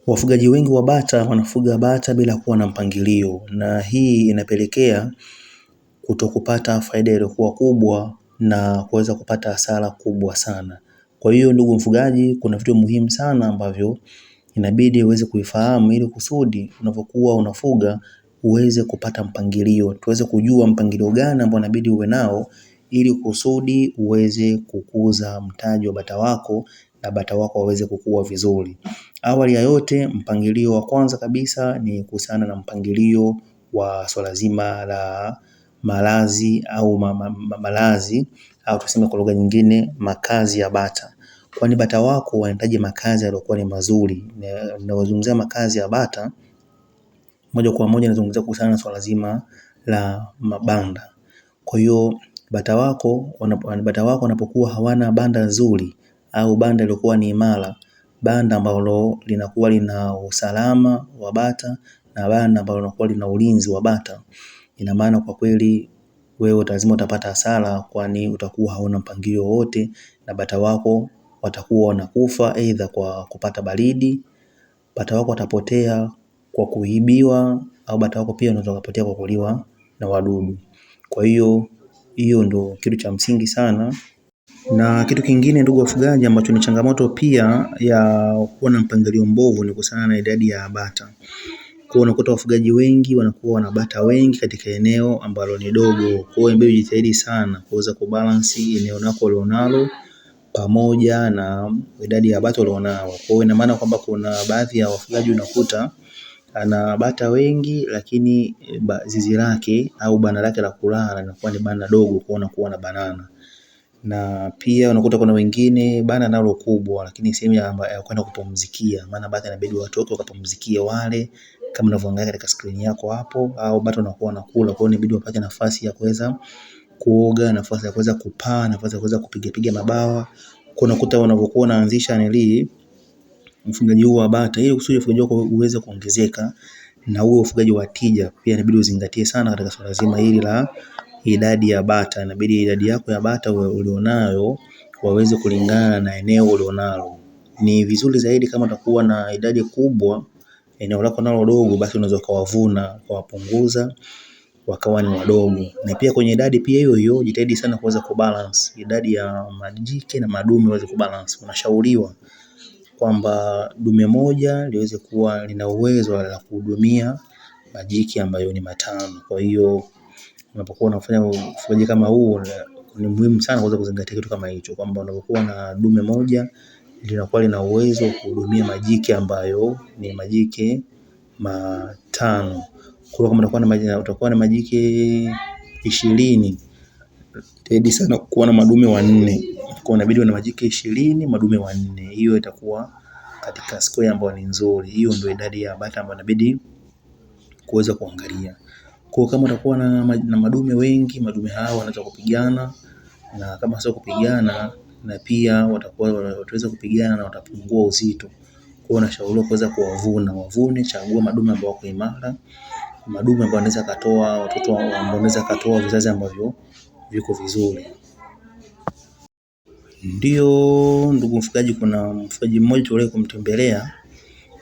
Wafugaji wengi wa bata wanafuga bata bila kuwa na mpangilio, na hii inapelekea kutokupata faida iliyokuwa kubwa na kuweza kupata hasara kubwa sana. Kwa hiyo ndugu mfugaji, kuna vitu muhimu sana ambavyo inabidi uweze kuifahamu ili kusudi unapokuwa unafuga uweze kupata mpangilio. Tuweze kujua mpangilio gani ambao inabidi uwe nao ili kusudi uweze kukuza mtaji wa bata wako na bata wako waweze kukua vizuri. Awali ya yote, mpangilio wa kwanza kabisa ni kuhusiana na mpangilio wa swala zima la malazi au malazi au tuseme kwa lugha nyingine makazi ya bata. Kwani bata wako wanahitaji makazi yaliyokuwa ni mazuri. Ninapozungumzia makazi ya bata, moja kwa moja nazungumzia kuhusiana na swala zima la mabanda. Kwa hiyo bata wako wanapokuwa hawana banda nzuri au banda lilokuwa ni imara, banda ambalo linakuwa lina usalama wa bata na banda ambalo linakuwa lina ulinzi wa bata, ina maana kwa kweli wewe lazima utapata hasara, kwani utakuwa hauna mpangilio wote na bata wako watakuwa wanakufa aidha kwa kupata baridi, bata wako watapotea kwa kuibiwa, au bata wako pia wanaweza kupotea kwa kuliwa na wadudu. Kwa hiyo ndo kitu cha msingi sana. Na kitu kingine ndugu wafugaji ambacho ni changamoto pia ya kuwa na mpangilio mbovu ni kuhusiana na idadi ya bata. Kwa unakuta wafugaji wengi wanakuwa na bata wengi katika eneo ambalo ni dogo. Kwa hiyo inabidi ujitahidi sana kuweza kubalance eneo lako ulilonalo pamoja na idadi ya bata ulionao. Kwa hiyo ina maana kwamba kuna baadhi ya wafugaji unakuta ana bata wengi lakini zizi lake au banda lake la kulala linakuwa ni banda dogo, kwa unakuwa na banana. Na pia unakuta kuna wengine banda nalo kubwa lakini sehemu ya kwenda kupumzikia, maana bata inabidi watoke wakapumzikie wale kama unavyoangalia katika screen yako hapo, au bata wanakuwa wanakula. Kwa hiyo inabidi wapate nafasi ya kuweza kuoga, nafasi ya kuweza kupaa, nafasi ya kuweza kupiga mabawa. Kwa unakuta unapokuwa unaanzisha ufugaji huu wa bata, ili kusudi ufugaji wako uweze kuongezeka na uwe ufugaji wa tija, pia inabidi uzingatie sana katika swala zima hili la idadi ya bata. Inabidi idadi yako ya bata ulionayo waweze kulingana na eneo ulionalo. Ni vizuri zaidi kama utakuwa na idadi kubwa, eneo lako nalo dogo, basi unaweza kuwavuna kuwapunguza wakawa ni wadogo. Na pia kwenye idadi pia hiyo jitahidi sana kuweza kubalance idadi ya majike na madume, uweze kubalance. Unashauriwa kwamba dume moja liweze kuwa lina uwezo wa kuhudumia majike ambayo ni 5. Kwa hiyo unapokuwa unafanya ufugaji kama huu ni muhimu sana kuweza kuzingatia kitu kama hicho, kwamba unapokuwa na dume moja linakuwa lina uwezo wa kuhudumia majike ambayo ni majike 5. Kwa hiyo kama utakuwa na majike 20, jitahidi sana kuwa na madume 4. Kwa inabidi una majike 20, madume 4. Hiyo itakuwa katika square ambayo ni nzuri. Hiyo ndio idadi ya bata ambayo inabidi kuweza kuangalia. Kwa kama utakuwa na madume wengi, madume hao wanaweza kupigana, na kama sio kupigana na pia wataweza kupigana na watapungua uzito. Kwa hiyo unashauriwa kuweza wavune, chagua madume ambao wako imara, madume ambao wanaweza katoa watoto ambao wanaweza katoa vizazi ambavyo viko vizuri. Ndio ndugu mfugaji, kuna mfugaji mmoja tuliwahi kumtembelea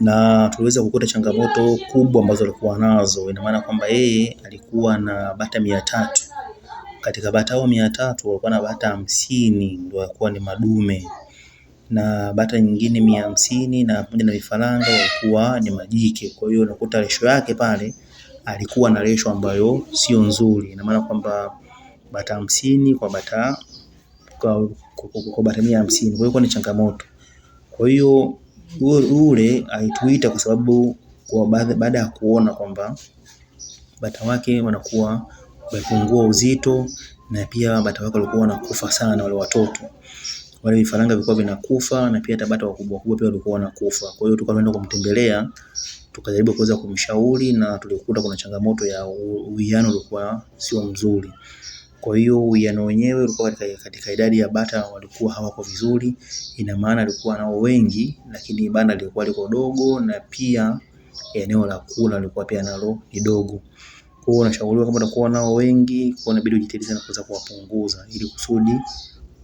na tuliweza kukuta changamoto kubwa ambazo alikuwa nazo. Ina maana kwamba yeye alikuwa na bata 300. Katika bata hao 300 walikuwa na bata 50 ndio walikuwa ni madume, na bata nyingine 150 na pamoja na vifaranga walikuwa ni majike. Kwa hiyo unakuta ratio yake pale alikuwa na ratio ambayo sio nzuri. Ina maana kwamba bata 50 kwa bata 150. Kwa hiyo ni changamoto. Kwa hiyo ule alituita kwa sababu baada ya kuona kwamba bata wake wanakuwa wamepungua uzito, na pia bata wake walikuwa wanakufa sana, wale watoto wale vifaranga vilikuwa vinakufa, na pia hata bata wakubwa pia walikuwa wanakufa. Kwa hiyo tukaenda kumtembelea, tukajaribu kuweza kumshauri, na tulikuta kuna changamoto ya uwiano ulikuwa sio mzuri. Kwa hiyo uwiano wenyewe ulikuwa katika idadi ya bata walikuwa hawako vizuri. Ina maana alikuwa nao wengi lakini banda lilikuwa liko dogo, na pia eneo la kula lilikuwa pia nalo ni dogo. Kwa hiyo unashauriwa kama utakuwa nao wengi, kwa inabidi ujitahidi sana kuweza kuwapunguza ili kusudi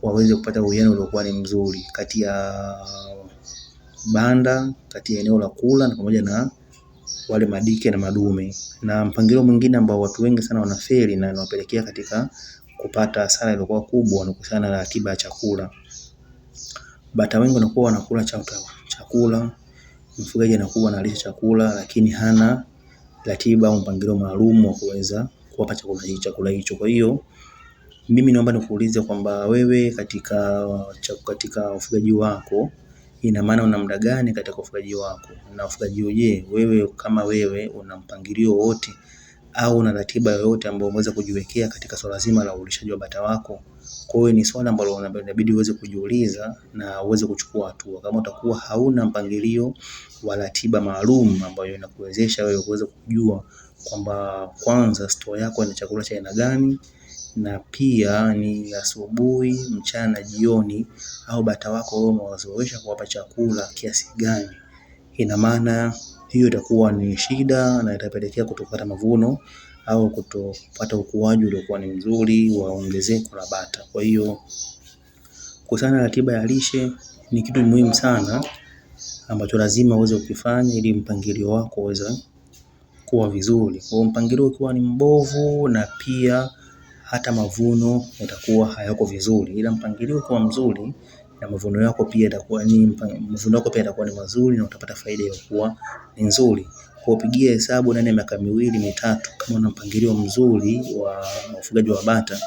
waweze kupata uwiano uliokuwa ni mzuri kati ya banda kati ya eneo la kula na pamoja na wale madike na madume. Na mpangilio mwingine ambao watu wengi sana wanafeli na inawapelekea katika kupata hasara iliyokuwa kubwa ni kuhusiana na ratiba ya chakula. Bata wengi wanakuwa wanakula chakula, mfugaji anakuwa analisha chakula lakini hana ratiba au mpangilio maalum wa kuweza kuwapa chakula hicho. Kwa hiyo mimi naomba nikuulize kwamba wewe katika ufugaji wako, ina maana una muda gani katika ufugaji wako? Na ufugaji je, wewe kama wewe una mpangilio wote au una ratiba yoyote ambayo umeweza kujiwekea katika swala zima la ulishaji wa bata wako? Kwa hiyo ni swala ambalo inabidi uweze kujiuliza na uweze kuchukua hatua. Kama utakuwa hauna mpangilio wa ratiba maalum ambayo inakuwezesha wewe kuweza kujua kwamba kwanza store yako ina chakula cha aina gani, na pia ni asubuhi, mchana, jioni, au bata wako wewe umewazoesha kuwapa chakula kiasi gani, ina maana hiyo itakuwa ni shida na itapelekea kutopata mavuno au kutopata ukuaji uliokuwa ni mzuri wa ongezeko la bata. Kwa hiyo kuhusiana na ratiba ya lishe ni kitu muhimu sana ambacho lazima uweze kukifanya ili mpangilio wako uweze kuwa vizuri. Kwa mpangilio ukiwa ni mbovu, na pia hata mavuno yatakuwa hayako vizuri. Ila mpangilio ukiwa mzuri na mavuno yako pia yatakuwa ni mazuri na utapata faida iliyokuwa nzuri. Kwa upigie hesabu ndani ya miaka 2-3 kama una mpangilio mzuri wa ufugaji wa bata,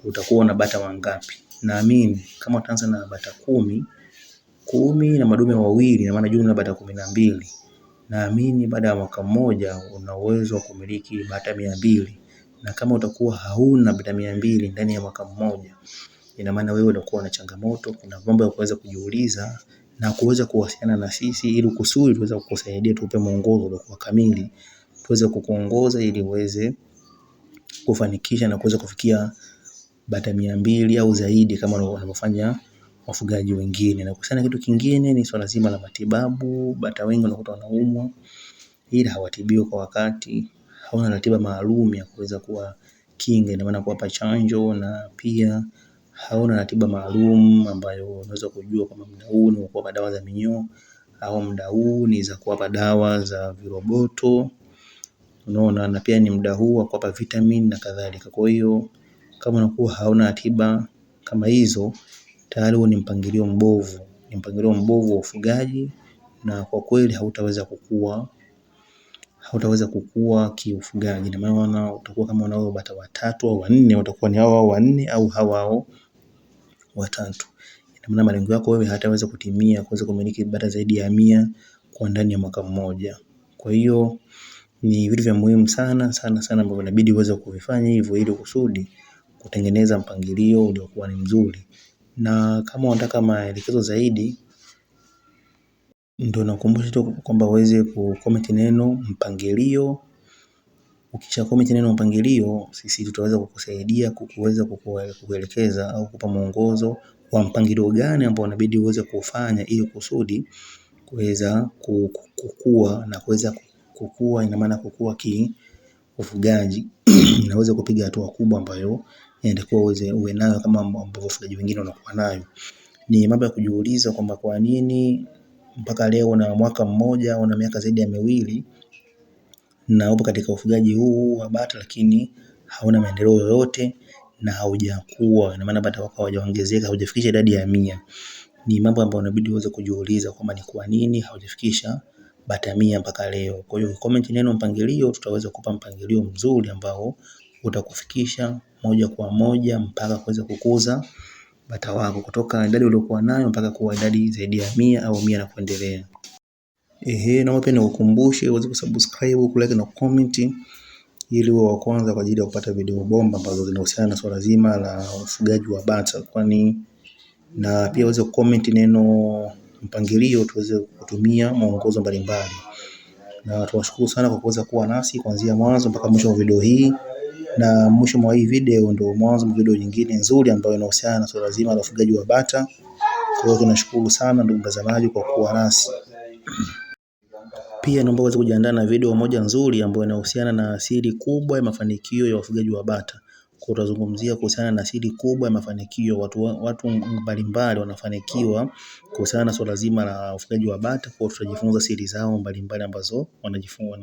utakuwa na bata wangapi? Naamini kama utaanza na bata 10 na madume 2, na maana jumla bata 12. Naamini baada ya mwaka mmoja una uwezo wa kumiliki bata 200. Na kama utakuwa hauna bata 200 ndani ya mwaka mmoja, ina maana wewe utakuwa na changamoto. Kuna mambo ya kuweza kujiuliza na kuweza kuwasiliana na sisi ili kusudi tuweze kukusaidia, tupe mwongozo uliokuwa kamili, tuweze kukuongoza ili uweze kufanikisha na kuweza kufikia bata 200 au zaidi kama wanavyofanya wafugaji wengine. Na kusana kitu kingine ni swala zima la matibabu. Bata wengi wanakuta wanaumwa ila hawatibiwi kwa wakati, hauna ratiba maalum ya kuweza kuwa kinga, ina maana kuwapa chanjo, na pia hauna ratiba maalum ambayo unaweza kujua kama muda huu ni kuwapa dawa za minyoo au muda huu ni za kuwapa dawa za viroboto, unaona, na pia ni muda huu wa kuwapa vitamin na kadhalika. Kwa hiyo kama unakuwa hauna ratiba kama hizo, tayari ni mpangilio mbovu, wa ufugaji, na kwa kweli hautaweza kukua kiufugaji. Na maana utakuwa kama unao bata 3 au 4, utakuwa ni hao 4 au hao 3. Ina maana malengo yako wewe hataweza kutimia kuweza kumiliki bata zaidi ya 100 kwa ndani ya mwaka mmoja. Kwa hiyo ni vitu vya muhimu sana ambavyo inabidi uweze kuvifanya hivyo ili kusudi kutengeneza mpangilio uliokuwa ni mzuri. Na kama unataka maelekezo zaidi, ndio nakukumbusha tu kwamba uweze kucomment neno mpangilio. Ukisha comment neno mpangilio, sisi tutaweza kukusaidia kuweza kukuelekeza au kukupa mwongozo wa mpangilio gani ambao unabidi uweze kufanya ili kusudi kuweza kukua na kuweza kukua, ina maana kukua ufugaji na uweze kupiga hatua kubwa ambayo inatakiwa uwe nayo kama ambavyo wafugaji wengine wanakuwa nayo. Ni mambo ya kujiuliza kwamba kwa nini mpaka leo na mwaka mmoja au na miaka zaidi ya 2 na upo katika ufugaji huu wa bata, lakini hauna maendeleo yoyote na haujakuwa, ina maana bata wako hawajaongezeka, haujafikisha idadi ya 100. Ni mambo ambayo unabidi uweze kujiuliza kwamba ni kwa nini haujafikisha bata 100 mpaka leo. Kwa hiyo comment neno mpangilio, tutaweza kukupa mpangilio mzuri ambao utakufikisha moja kwa moja mpaka kuweza kukuza bata wako kutoka idadi uliokuwa nayo mpaka kuwa idadi zaidi ya 100 au 100 na kuendelea. Naomba pia nikukumbushe uweze kusubscribe, kulike na comment ili uwe wa kwanza kwa ajili ya kupata video bomba ambazo zinahusiana na swala zima la ufugaji wa bata. Na pia uweze kucomment neno mpangilio tuweze kutumia mwongozo mbalimbali. Na tunashukuru sana kwa kuweza kuwa nasi kuanzia mwanzo mpaka mwisho wa video hii. Na mwisho wa hii video ndio mwanzo wa video nyingine nzuri ambayo inahusiana na swala zima la ufugaji wa bata. Kwa hiyo tunashukuru sana ndugu mtazamaji kwa kuwa nasi. Pia naomba uweze kujiandaa na video moja nzuri ambayo inahusiana na siri kubwa ya mafanikio ya ufugaji wa bata. Tutazungumzia kuhusiana na siri kubwa ya mafanikio. Watu mbalimbali wanafanikiwa kuhusiana na swala zima la ufugaji wa bata, kwa tutajifunza siri zao mbalimbali ambazo wanajifunza.